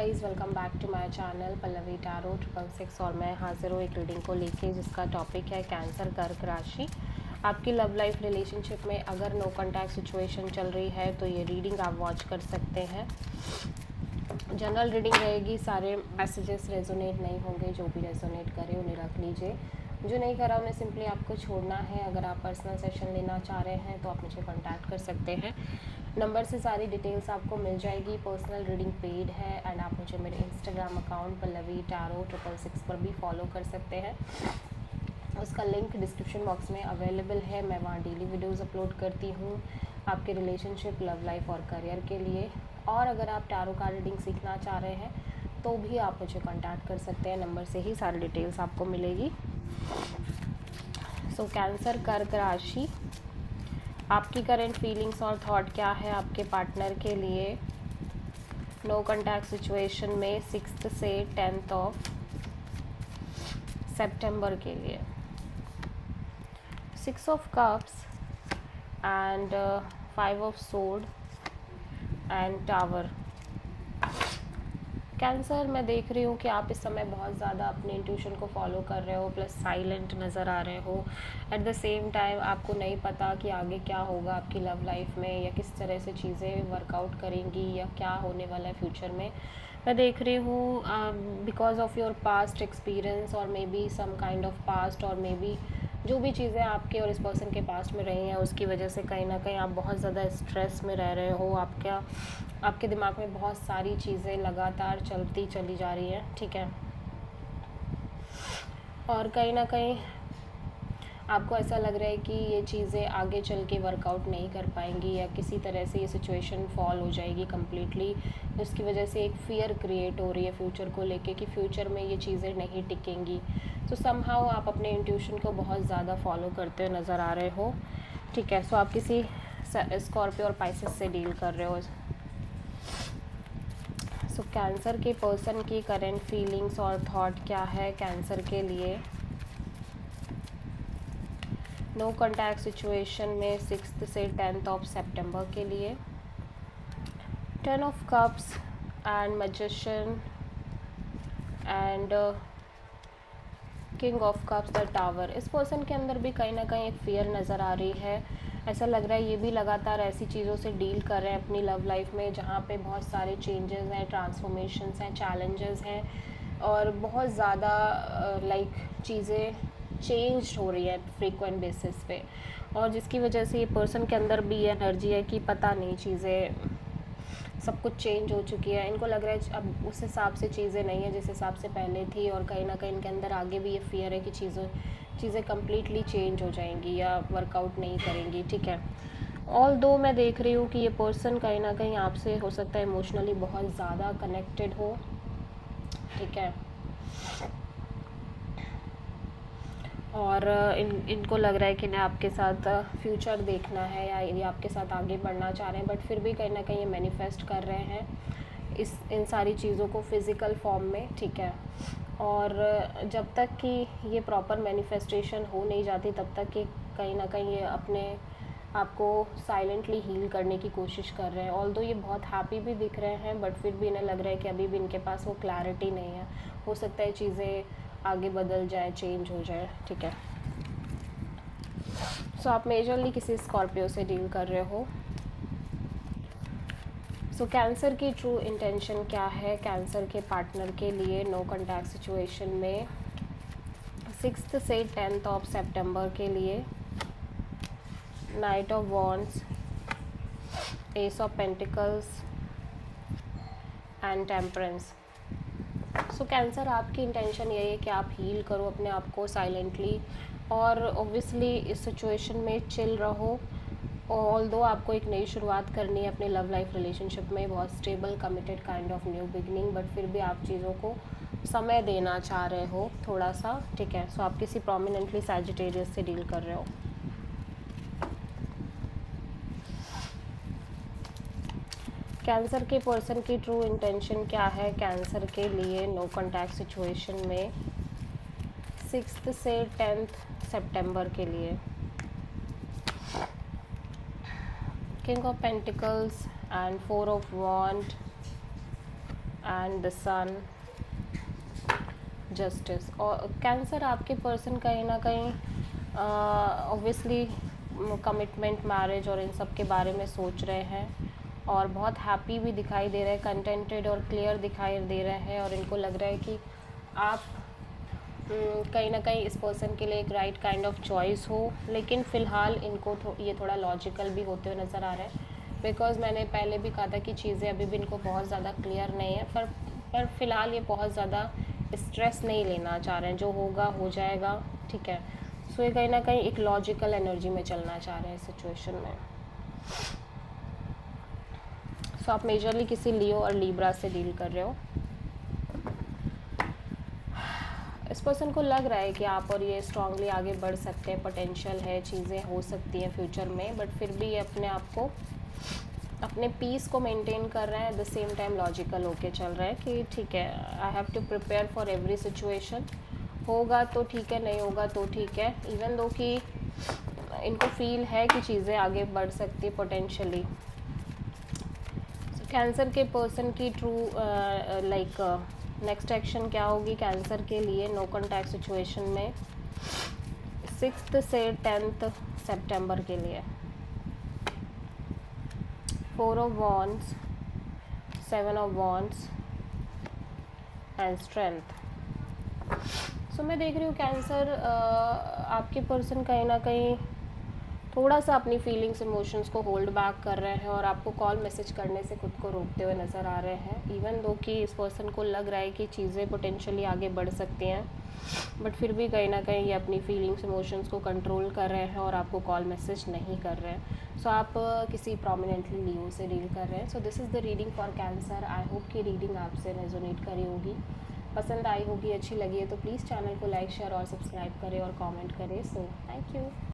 Guys welcome back to my channel Pallavi tarot 666 और मैं हाजिर हूँ एक रीडिंग को लेके जिसका टॉपिक है कैंसर कर्क राशि। आपकी लव लाइफ रिलेशनशिप में अगर नो कॉन्टैक्ट सिचुएशन चल रही है तो ये रीडिंग आप वॉच कर सकते हैं। जनरल रीडिंग रहेगी, सारे मैसेजेस रेजोनेट नहीं होंगे, जो भी रेजोनेट करे उन्हें रख लीजिए, जो नहीं करा उन्हें सिंपली आपको छोड़ना है। अगर आप पर्सनल सेशन लेना चाह रहे हैं तो आप मुझे कॉन्टैक्ट कर सकते हैं। नंबर से सारी डिटेल्स आपको मिल जाएगी। पर्सनल रीडिंग पेड है एंड आप मुझे मेरे इंस्टाग्राम अकाउंट पल्लवी टैरो 666 पर भी फॉलो कर सकते हैं। उसका लिंक डिस्क्रिप्शन बॉक्स में अवेलेबल है। मैं वहाँ डेली वीडियोस अपलोड करती हूँ आपके रिलेशनशिप, लव लाइफ और करियर के लिए। और अगर आप टैरो कार्ड रीडिंग सीखना चाह रहे हैं तो भी आप मुझे कांटेक्ट कर सकते हैं। नंबर से ही सारी डिटेल्स आपको मिलेगी। सो कैंसर कर्क राशि, आपकी करंट फीलिंग्स और थॉट क्या है आपके पार्टनर के लिए नो कॉन्टैक्ट सिचुएशन में 6 से 10 ऑफ सितंबर के लिए। 6 of cups and 5 of sword and tower. Cancer, मैं देख रही हूँ कि आप इस समय बहुत ज़्यादा अपने इंट्यूशन को फॉलो कर रहे हो, प्लस साइलेंट नज़र आ रहे हो। एट द सेम टाइम आपको नहीं पता कि आगे क्या होगा आपकी लव लाइफ में, या किस तरह से चीज़ें वर्कआउट करेंगी, या क्या होने वाला है फ्यूचर में। मैं देख रही हूँ because of your past experience और maybe some kind of past, और मे बी जो भी चीज़ें आपके और इस पर्सन के पास्ट में रही हैं उसकी वजह से कहीं ना कहीं आप बहुत ज़्यादा स्ट्रेस में रह रहे हो। आपके दिमाग में बहुत सारी चीज़ें लगातार चलती चली जा रही हैं, ठीक है। और कहीं ना कहीं आपको ऐसा लग रहा है कि ये चीज़ें आगे चल के वर्कआउट नहीं कर पाएंगी, या किसी तरह से ये सिचुएशन फॉल हो जाएगी कम्प्लीटली। उसकी वजह से एक फ़ियर क्रिएट हो रही है फ्यूचर को लेके कि फ्यूचर में ये चीज़ें नहीं टिकेंगी। तो समहाउ आप अपने इंट्यूशन को बहुत ज़्यादा फॉलो करते हुए नज़र आ रहे हो, ठीक है। सो आप किसी स्कॉर्पियो और पाइसेस से डील कर रहे हो। सो कैंसर के पर्सन की करंट फीलिंग्स और थॉट क्या है कैंसर के लिए नो कॉन्टैक्ट सिचुएशन में 6 से 10 ऑफ सितंबर के लिए। 10 of cups and magician and king of cups the tower. इस पर्सन के अंदर भी कहीं ना कहीं एक फियर नज़र आ रही है। ऐसा लग रहा है ये भी लगातार ऐसी चीज़ों से डील कर रहे हैं अपनी लव लाइफ में जहाँ पे बहुत सारे चेंजेस हैं, ट्रांसफॉर्मेशंस हैं, चैलेंजेस हैं, और बहुत ज़्यादा चीज़ें चेंज हो रही है फ्रीक्वेंट बेसिस पे, और जिसकी वजह से ये पर्सन के अंदर भी ये एनर्जी है कि पता नहीं, चीज़ें सब कुछ चेंज हो चुकी है। इनको लग रहा है अब उस हिसाब से चीज़ें नहीं है जिस हिसाब से पहले थी, और कहीं ना कहीं इनके अंदर आगे भी ये फियर है कि चीज़ें कम्प्लीटली चेंज हो जाएंगी या वर्कआउट नहीं करेंगी, ठीक है। ऑल दो मैं देख रही हूँ कि ये पर्सन कहीं ना कहीं आपसे हो सकता है इमोशनली बहुत ज़्यादा कनेक्टेड हो, ठीक है। और इनको लग रहा है कि इन्हें आपके साथ फ्यूचर देखना है, या ये आपके साथ आगे बढ़ना चाह रहे हैं, बट फिर भी कहीं ना कहीं ये मैनिफेस्ट कर रहे हैं इन सारी चीज़ों को फिज़िकल फॉर्म में, ठीक है। और जब तक कि ये प्रॉपर मैनिफेस्टेशन हो नहीं जाती तब तक कि कहीं ना कहीं ये अपने आपको साइलेंटली हील करने की कोशिश कर रहे हैं। ऑल्दो ये बहुत हैप्पी भी दिख रहे हैं, बट फिर भी इन्हें लग रहा है कि अभी भी इनके पास वो क्लैरिटी नहीं है। हो सकता है चीज़ें आगे बदल जाए, चेंज हो जाए, ठीक है। सो आप मेजरली किसी स्कॉर्पियो से डील कर रहे हो। सो कैंसर की ट्रू इंटेंशन क्या है कैंसर के पार्टनर के लिए नो कॉन्टैक्ट सिचुएशन में 6 से 10 ऑफ सितंबर के लिए। Night of wands, S of pentacles and temperance. So cancer, आपकी इंटेंशन यही है कि आप हील करो अपने आप को साइलेंटली, और ऑब्वियसली इस सिचुएशन में चिल रहो। ऑल्दो आपको एक नई शुरुआत करनी है अपने लव लाइफ रिलेशनशिप में, बहुत stable committed kind of new beginning, but फिर भी आप चीज़ों को समय देना चाह रहे हो थोड़ा सा, ठीक है। सो आप किसी प्रोमिनेंटली सैजिटेरियस से डील कर रहे हो। कैंसर के पर्सन की ट्रू इंटेंशन क्या है कैंसर के लिए नो कॉन्टैक्ट सिचुएशन में 6 से 10 सितंबर के लिए। King of pentacles and 4 of wand and the sun, justice. और कैंसर आपके पर्सन कहीं ना कहीं ऑब्वियसली कमिटमेंट, मैरिज और इन सब के बारे में सोच रहे हैं और बहुत हैप्पी भी दिखाई दे रहे हैं, कंटेंटेड और क्लियर दिखाई दे रहे हैं। और इनको लग रहा है कि आप कहीं ना कहीं इस पर्सन के लिए एक राइट काइंड ऑफ चॉइस हो। लेकिन फ़िलहाल इनको ये थोड़ा लॉजिकल भी होते हुए नज़र आ रहा है, बिकॉज़ मैंने पहले भी कहा था कि चीज़ें अभी भी इनको बहुत ज़्यादा क्लियर नहीं है, पर फ़िलहाल ये बहुत ज़्यादा स्ट्रेस नहीं लेना चाह रहे हैं। जो होगा हो जाएगा, ठीक है। सो ये कहीं ना कहीं एक लॉजिकल एनर्जी में चलना चाह रहे हैं इस सिचुएशन में। सो आप मेजरली किसी लियो और लीब्रा से डील कर रहे हो। इस पर्सन को लग रहा है कि आप और ये स्ट्रांगली आगे बढ़ सकते हैं, पोटेंशियल है, चीज़ें हो सकती हैं फ्यूचर में, बट फिर भी ये अपने आप को, अपने पीस को मेंटेन कर रहे हैं, at the same time logical होके चल रहा है कि ठीक है, I have to prepare for every situation. होगा तो ठीक है, नहीं होगा तो ठीक है। इवन दो कि इनको फील है कि चीज़ें आगे बढ़ सकती है पोटेंशियली। कैंसर के पर्सन की ट्रू नेक्स्ट एक्शन क्या होगी कैंसर के लिए नो कॉन्टैक्ट सिचुएशन में 6 से 10 सितंबर के लिए? 4 of wands, 7 of wands and strength. So मैं देख रही हूँ कैंसर आपके पर्सन कहीं ना कहीं थोड़ा सा अपनी फीलिंग्स, इमोशंस को होल्ड बैक कर रहे हैं और आपको कॉल मैसेज करने से खुद को रोकते हुए नज़र आ रहे हैं। इवन दो कि इस पर्सन को लग रहा है कि चीज़ें पोटेंशियली आगे बढ़ सकती हैं, बट फिर भी कहीं ना कहीं ये अपनी फीलिंग्स, इमोशंस को कंट्रोल कर रहे हैं और आपको कॉल मैसेज नहीं कर रहे हैं। सो आप किसी प्रोमिनेंटली लियो से डील कर रहे हैं। So this is the reading for cancer. I hope कि रीडिंग आपसे रेजोनेट करी होगी, पसंद आई होगी, अच्छी लगी है तो प्लीज़ चैनल को लाइक, शेयर और सब्सक्राइब करें और कमेंट करें। So thank you.